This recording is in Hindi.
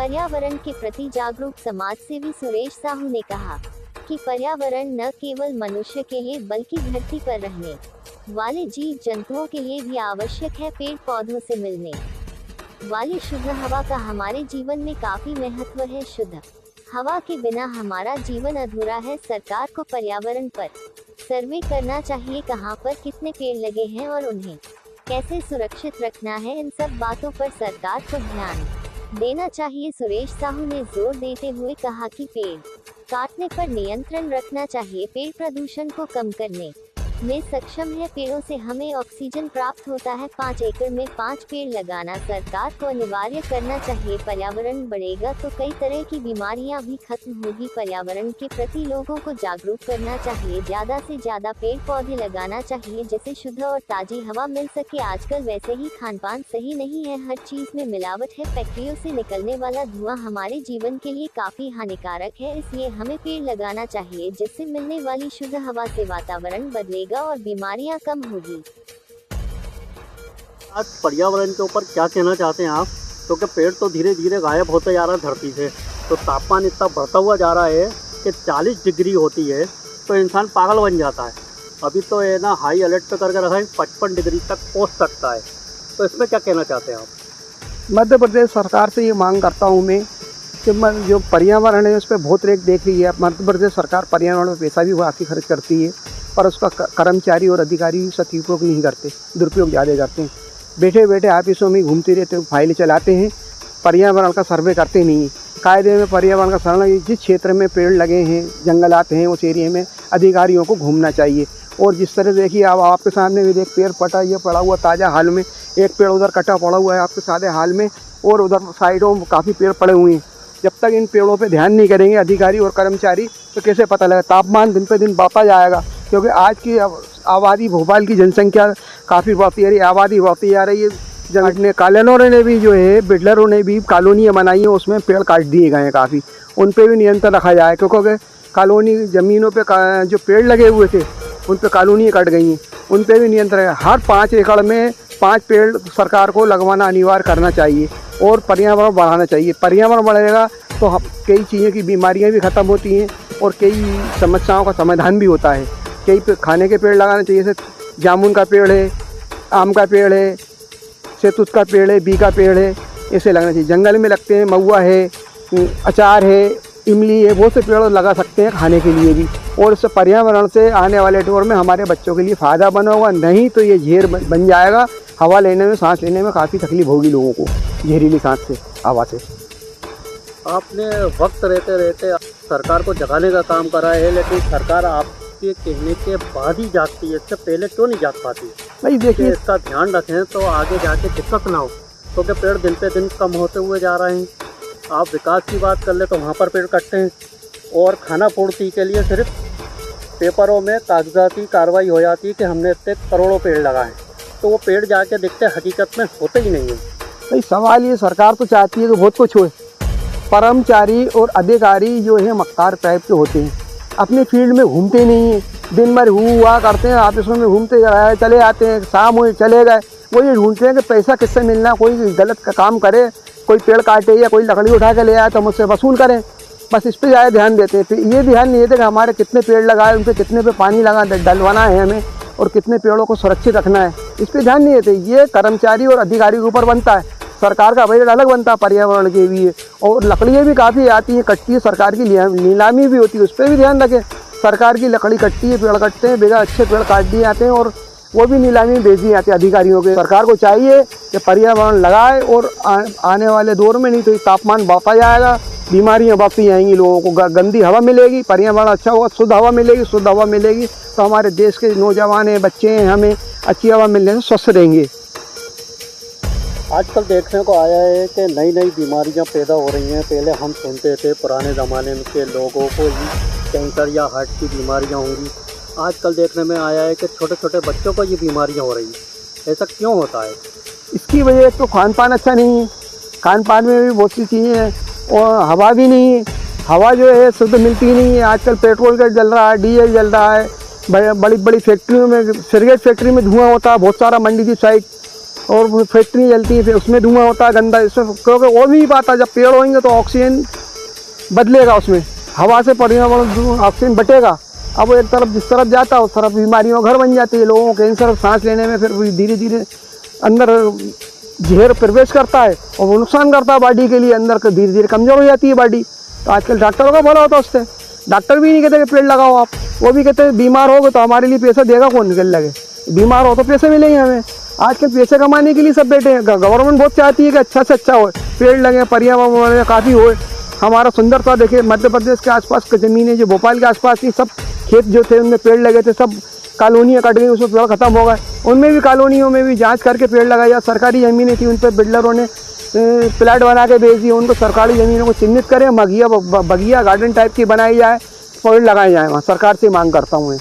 पर्यावरण के प्रति जागरूक समाजसेवी सुरेश साहू ने कहा कि पर्यावरण न केवल मनुष्य के लिए बल्कि धरती पर रहने वाले जीव जंतुओं के लिए भी आवश्यक है। पेड़ पौधों से मिलने वाली शुद्ध हवा का हमारे जीवन में काफी महत्व है। शुद्ध हवा के बिना हमारा जीवन अधूरा है। सरकार को पर्यावरण पर सर्वे करना चाहिए, कहां पर कितने पेड़ लगे हैं और उन्हें कैसे सुरक्षित रखना है। इन सब बातों पर सरकार को ध्यान देना चाहिए। सुरेश साहू ने जोर देते हुए कहा कि पेड़ काटने पर नियंत्रण रखना चाहिए। पेड़ प्रदूषण को कम करने में सक्षम है। पेड़ों से हमें ऑक्सीजन प्राप्त होता है। 5 एकड़ में 5 पेड़ लगाना सरकार को अनिवार्य करना चाहिए। पर्यावरण बढ़ेगा तो कई तरह की बीमारियां भी खत्म होगी। पर्यावरण के प्रति लोगों को जागरूक करना चाहिए। ज्यादा से ज्यादा पेड़ पौधे लगाना चाहिए जिससे शुद्ध और ताजी हवा मिल सके। आजकल वैसे ही खान पान सही नहीं है, हर चीज में मिलावट है। फैक्ट्रियों से निकलने वाला धुआं हमारे जीवन के लिए काफी हानिकारक है, इसलिए हमें पेड़ लगाना चाहिए जिससे मिलने वाली शुद्ध हवा से वातावरण बदलेगा और बीमारियां कम होगी। आज पर्यावरण के ऊपर क्या कहना चाहते हैं आप? क्योंकि पेड़ तो धीरे धीरे गायब होते जा रहा है धरती से, तो तापमान इतना बढ़ता हुआ जा रहा है कि 40 डिग्री होती है तो इंसान पागल बन जाता है। अभी तो ये ना हाई अलर्ट पे करके रखा है, 55 डिग्री तक पहुंच सकता है। तो इसमें क्या कहना चाहते हैं आप? मध्य प्रदेश सरकार से ये मांग करता हूँ मैं कि जो पर्यावरण है उस पर बहुत रेख देख रही है। मध्य प्रदेश सरकार पर्यावरण में पैसा भी काफ़ी खर्च करती है, पर उसका कर्मचारी और अधिकारी सदुपयोग नहीं करते, दुरुपयोग ज़्यादा करते हैं। बैठे बैठे ऑफिसों में घूमते रहते, फाइलें चलाते हैं, पर्यावरण का सर्वे करते नहीं हैं। कायदे में पर्यावरण का सर्वे, जिस क्षेत्र में पेड़ लगे हैं, जंगलात हैं, उस एरिया में अधिकारियों को घूमना चाहिए। और जिस तरह देखिए अब आपके सामने भी देख पेड़ पटा ये पड़ा हुआ ताज़ा हाल में, एक पेड़ उधर कटा पड़ा हुआ है आपके सादे हाल में, और उधर साइडों में काफ़ी पेड़ पड़े हुए हैं। जब तक इन पेड़ों पे ध्यान नहीं करेंगे अधिकारी और कर्मचारी तो कैसे पता लगेगा? तापमान दिन पे दिन बढ़ता जाएगा, क्योंकि आज की आबादी, भोपाल की जनसंख्या काफ़ी बढ़ती जा रही है, आबादी बढ़ती जा रही है। जब कॉलोनरों ने भी जो है, बिल्डरों ने भी कॉलोनियाँ बनाई हैं, उसमें पेड़ काट दिए गए हैं काफ़ी, उन पर भी नियंत्रण रखा जाए। क्योंकि कॉलोनी ज़मीनों पे जो पेड़ लगे हुए थे उन पर कॉलोनियाँ कट गई हैं, उन पर भी नियंत्रण है। हर 5 एकड़ में 5 पेड़ सरकार को लगवाना अनिवार्य करना चाहिए और पर्यावरण बढ़ाना चाहिए। पर्यावरण बढ़ेगा तो कई चीज़ों की बीमारियां भी ख़त्म होती हैं और कई समस्याओं का समाधान भी होता है। कई खाने के पेड़ लगाने चाहिए, जैसे जामुन का पेड़ है, आम का पेड़ है, शहतूत का पेड़ है, बी का पेड़ है, ऐसे लगाना चाहिए। जंगल में लगते हैं, महुआ है, अचार है, इमली है, बहुत से पेड़ लगा सकते हैं खाने के लिए भी। और इससे पर्यावरण से आने वाले दौर में हमारे बच्चों के लिए फ़ायदा बना होगा, नहीं तो ये जहर बन जाएगा। हवा लेने में, सांस लेने में काफ़ी तकलीफ होगी लोगों को, जहरीली सांस से, हवा से। आपने वक्त रहते रहते सरकार को जगाने का काम करा है, लेकिन सरकार आपके कहने के बाद ही जागती है, इससे पहले क्यों नहीं जाग पाती? भाई देखिए, इसका ध्यान रखें तो आगे जाके दिक्कत ना हो, क्योंकि पेड़ दिन पे दिन कम होते हुए जा रहे हैं। आप विकास की बात कर ले तो वहाँ पर पेड़ कटते हैं, और खाना पूर्ति के लिए सिर्फ पेपरों में कागजाती कार्रवाई हो जाती है कि हमने इतने करोड़ों पेड़ लगाए, तो वो पेड़ जाके दिखते हकीकत में होते ही नहीं है। भाई सवाल ये, सरकार तो चाहती है कि बहुत कुछ हो, कर्मचारी और अधिकारी जो है मक्कार टाइप के होते हैं, अपने फील्ड में घूमते नहीं हैं, दिन भर हुआ करते हैं, ऑफिसों में घूमते चले आते हैं, शाम हुई चले गए। वो ये ढूंढते हैं कि पैसा किससे मिलना, कोई गलत का काम करे, कोई पेड़ काटे या कोई लकड़ी उठा के ले आए तो मुझसे वसूल करें, बस इस पर ज़्यादा ध्यान देते हैं। ये ध्यान नहीं देते कि हमारे कितने पेड़ लगाए, उन पर कितने पे पानी डलवाना है हमें, और कितने पेड़ों को सुरक्षित रखना है, इस पर ध्यान नहीं देते। ये कर्मचारी और अधिकारी के ऊपर बनता है। सरकार का बजट अलग बनता है पर्यावरण के लिए, और लकड़ियाँ भी काफ़ी आती हैं, कटती है, सरकार की नीलामी भी होती है, उस पर भी ध्यान रखें। सरकार की लकड़ी कटती है, पेड़ कटते हैं, बेगा अच्छे पेड़ काट दिए जाते हैं और वो भी नीलामी में बेच दिए जाते हैं अधिकारियों के। सरकार को चाहिए कि पर्यावरण लगाए, और आने वाले दौर में नहीं तो तापमान बढ़ता जाएगा, बीमारियाँ बढ़ती जाएंगी, लोगों को गंदी हवा मिलेगी, पर्यावरण अच्छा होगा, शुद्ध हवा मिलेगी। शुद्ध हवा मिलेगी तो हमारे देश के नौजवान हैं, बच्चे हैं, हमें अच्छी हवा मिलने से स्वस्थ रहेंगे। आजकल देखने को आया है कि नई नई बीमारियां पैदा हो रही हैं। पहले हम सुनते थे पुराने ज़माने के लोगों को ही कैंसर या हार्ट की बीमारियां होंगी, आजकल देखने में आया है कि छोटे छोटे बच्चों को ये बीमारियां हो रही हैं। ऐसा क्यों होता है? इसकी वजह तो खान पान अच्छा नहीं है, खान पान में भी बहुत सी चीज़ें हैं, और हवा भी नहीं है, हवा जो है शुद्ध मिलती नहीं है। आजकल पेट्रोल का जल रहा है, डीजल जल रहा है, बड़ी बड़ी फैक्ट्रियों में, सिगरेट फैक्ट्री में धुआं होता है बहुत सारा, मंडी की साइड और वो फैक्ट्री जलती है, फिर उसमें धुआं होता है गंदा। इसमें क्योंकि वो भी बात है, जब पेड़ होंगे तो ऑक्सीजन बदलेगा, उसमें हवा से पर्यावरण ऑक्सीजन बटेगा। अब वो एक तरफ जिस तरफ जाता है उस तरफ बीमारियों का घर बन जाती है, लोगों को कैंसर सांस लेने में फिर धीरे धीरे अंदर जहर प्रवेश करता है और वो नुकसान करता है बॉडी के लिए, अंदर धीरे धीरे कमज़ोर हो जाती है बॉडी। तो आजकल डॉक्टरों का भला होता है उससे। डॉक्टर भी नहीं कहते कि पेड़ लगाओ आप, वो भी कहते हैं बीमार हो गए तो हमारे लिए पैसा देगा कौन, निकल लगे बीमार हो तो पैसे मिलेंगे हमें। आजकल पैसे कमाने के लिए सब बैठे हैं। गवर्नमेंट बहुत चाहती है कि अच्छा से अच्छा हो, पेड़ लगे, पर्यावरण काफ़ी हो, हमारा सुंदरता देखे। मध्य प्रदेश के आसपास की ज़मीनें जो भोपाल के आसपास की सब खेत जो थे उनमें पेड़ लगे थे, सब कॉलोनियाँ कट गई, उसमें पेड़ ख़त्म हो गए। उनमें भी कॉलोनियों में भी जांच करके पेड़ लगाए। या सरकारी ज़मीनें थी उन पर बिल्डरों ने प्लाट बना के भेज दिए, उनको सरकारी ज़मीनों को चिन्हित करें, बगिया गार्डन टाइप की बनाई जाए, पेड़ लगाए जाए। वहाँ सरकार से मांग करता हूँ मैं।